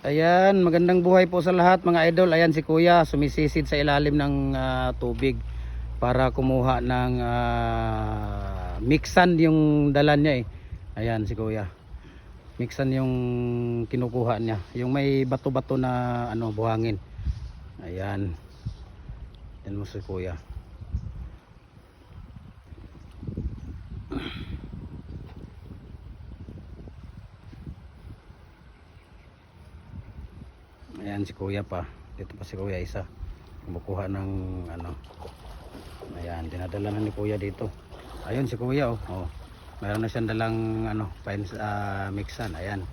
Ayan, magandang buhay po sa lahat mga idol. Ayan si Kuya, sumisisid sa ilalim ng tubig para kumuha ng mixan yung dala niya eh. Ayan si Kuya. Mixan yung kinukuha niya. Yung may bato-bato na buhangin. Ayan. Yan mo si Kuya. Ayan si Kuya pa. Dito pa si Kuya isa. Kumukuha ng Ayan, dinadala na ni Kuya dito. Ayun si Kuya oh. Oh. Meron na siyang dalang mixan. Ayan.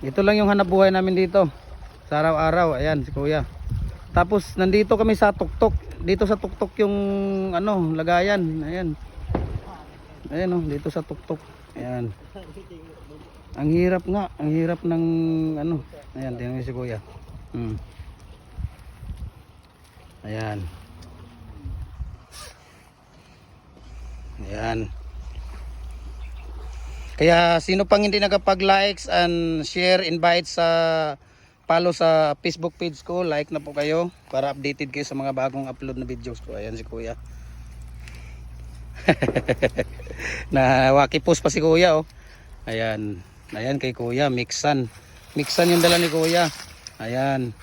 Ito lang yung hanap buhay namin dito. Sa araw-araw. Ayan si Kuya. Tapos nandito kami sa tuktok. Dito sa tuktok yung lagayan. Ayan. Ayan oh, dito sa tuktok. Ayan. Ang hirap nga, ang hirap ng Ayan, tingnan mo si Kuya. Ayan. Ayan. Kaya sino pang hindi nakapag-likes and share, invite sa follow sa Facebook page ko, like na po kayo para updated kayo sa mga bagong upload na videos ko. Ayan si Kuya. Na waki post pa si Kuya oh. Ayan. Ayan kay Kuya, mixan. Mixan yung dala ni Kuya. Ayan.